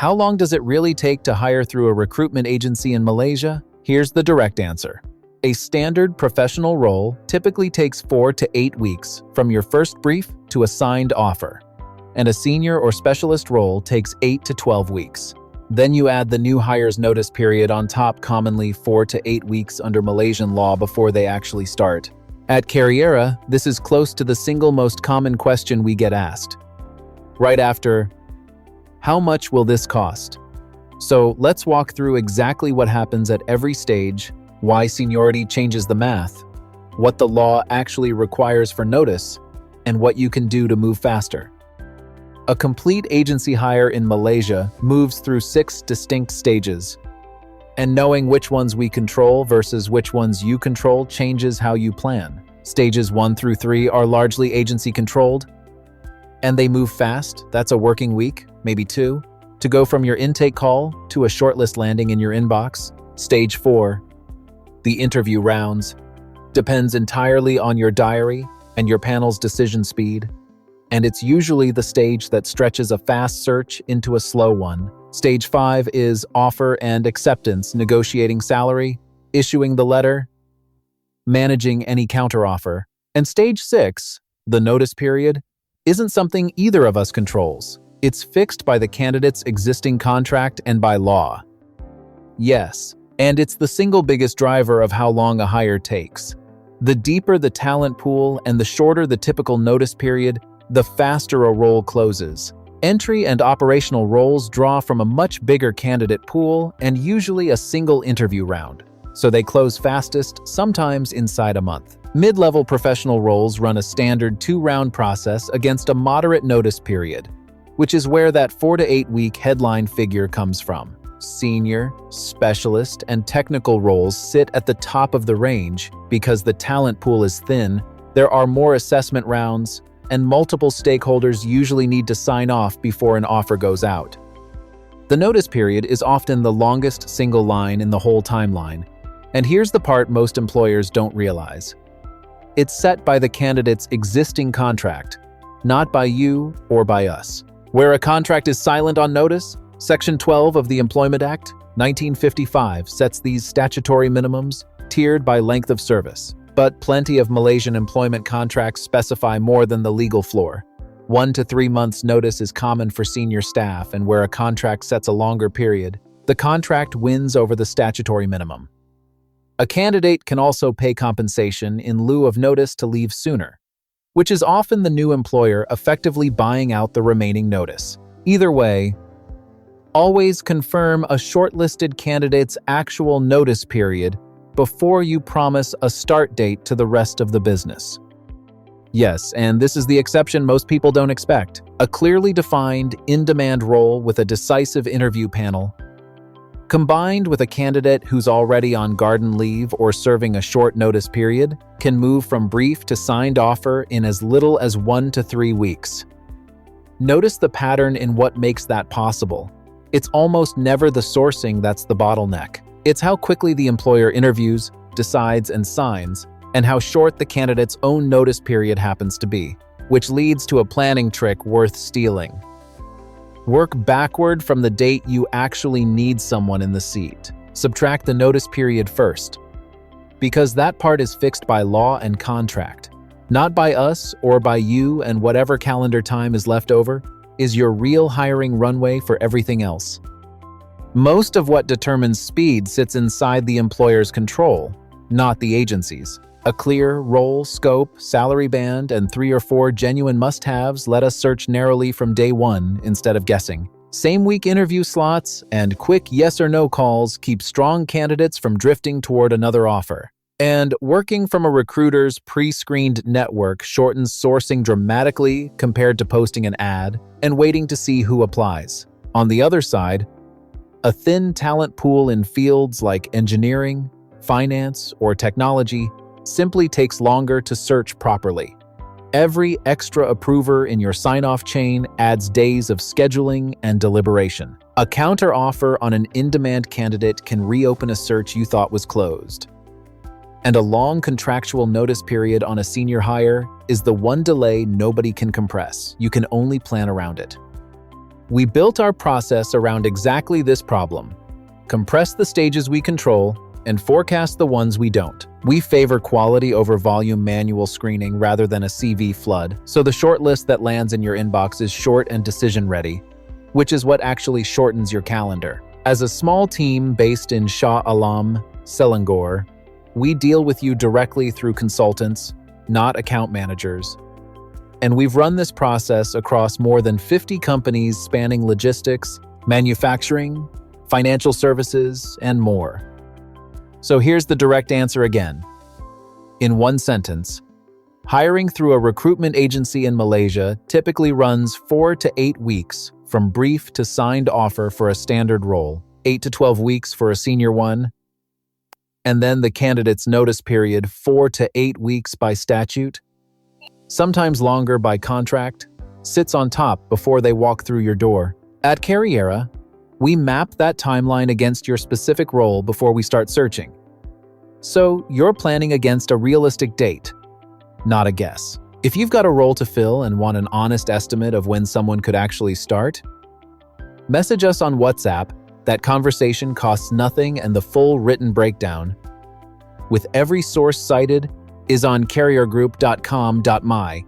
How long does it really take to hire through a recruitment agency in Malaysia? Here's the direct answer. A standard professional role typically takes 4 to 8 weeks from your first brief to a signed offer, and a senior or specialist role takes 8 to 12 weeks. Then you add the new hire's notice period on top, commonly 4 to 8 weeks under Malaysian law before they actually start. At Carriera, this is close to the single most common question we get asked. Right after, how much will this cost? So let's walk through exactly what happens at every stage, why seniority changes the math, what the law actually requires for notice, and what you can do to move faster. A complete agency hire in Malaysia moves through 6 distinct stages, and knowing which ones we control versus which ones you control changes how you plan. Stages 1 through 3 are largely agency controlled, and they move fast. That's a working week, maybe 2, to go from your intake call to a shortlist landing in your inbox. Stage 4, the interview rounds, depends entirely on your diary and your panel's decision speed, and it's usually the stage that stretches a fast search into a slow one. Stage 5 is offer and acceptance, negotiating salary, issuing the letter, managing any counteroffer. And stage 6, the notice period, isn't something either of us controls. It's fixed by the candidate's existing contract and by law. Yes, and it's the single biggest driver of how long a hire takes. The deeper the talent pool and the shorter the typical notice period, the faster a role closes. Entry and operational roles draw from a much bigger candidate pool and usually a single interview round, so they close fastest, sometimes inside a month. Mid-level professional roles run a standard 2-round process against a moderate notice period, which is where that 4 to 8 week headline figure comes from. Senior, specialist, and technical roles sit at the top of the range because the talent pool is thin, there are more assessment rounds, and multiple stakeholders usually need to sign off before an offer goes out. The notice period is often the longest single line in the whole timeline, and here's the part most employers don't realize. It's set by the candidate's existing contract, not by you or by us. Where a contract is silent on notice, Section 12 of the Employment Act, 1955 sets these statutory minimums, tiered by length of service. But plenty of Malaysian employment contracts specify more than the legal floor. 1 to 3 months notice is common for senior staff, and where a contract sets a longer period, the contract wins over the statutory minimum. A candidate can also pay compensation in lieu of notice to leave sooner, which is often the new employer effectively buying out the remaining notice. Either way, always confirm a shortlisted candidate's actual notice period before you promise a start date to the rest of the business. Yes, and this is the exception most people don't expect. A clearly defined, in-demand role with a decisive interview panel, combined with a candidate who's already on garden leave or serving a short notice period, can move from brief to signed offer in as little as 1 to 3 weeks. Notice the pattern in what makes that possible. It's almost never the sourcing that's the bottleneck. It's how quickly the employer interviews, decides, and signs, and how short the candidate's own notice period happens to be, which leads to a planning trick worth stealing. Work backward from the date you actually need someone in the seat. Subtract the notice period first, because that part is fixed by law and contract, not by us or by you, and whatever calendar time is left over is your real hiring runway for everything else. Most of what determines speed sits inside the employer's control, not the agency's. A clear role, scope, salary band, and 3 or 4 genuine must-haves let us search narrowly from day one instead of guessing. Same-week interview slots and quick yes or no calls keep strong candidates from drifting toward another offer. And working from a recruiter's pre-screened network shortens sourcing dramatically compared to posting an ad and waiting to see who applies. On the other side, a thin talent pool in fields like engineering, finance, or technology simply takes longer to search properly. Every extra approver in your sign-off chain adds days of scheduling and deliberation. A counter-offer on an in-demand candidate can reopen a search you thought was closed. And a long contractual notice period on a senior hire is the one delay nobody can compress. You can only plan around it. We built our process around exactly this problem. Compress the stages we control and forecast the ones we don't. We favor quality over volume manual screening rather than a CV flood, so the shortlist that lands in your inbox is short and decision-ready, which is what actually shortens your calendar. As a small team based in Shah Alam, Selangor, we deal with you directly through consultants, not account managers. And we've run this process across more than 50 companies spanning logistics, manufacturing, financial services, and more. So here's the direct answer again. In one sentence, hiring through a recruitment agency in Malaysia typically runs 4 to 8 weeks from brief to signed offer for a standard role, 8 to 12 weeks for a senior one, and then the candidate's notice period 4 to 8 weeks by statute, sometimes longer by contract, sits on top before they walk through your door. At Carriera, we map that timeline against your specific role before we start searching. So you're planning against a realistic date, not a guess. If you've got a role to fill and want an honest estimate of when someone could actually start, message us on WhatsApp. That conversation costs nothing, and the full written breakdown, with every source cited, is on carriergroup.com.my.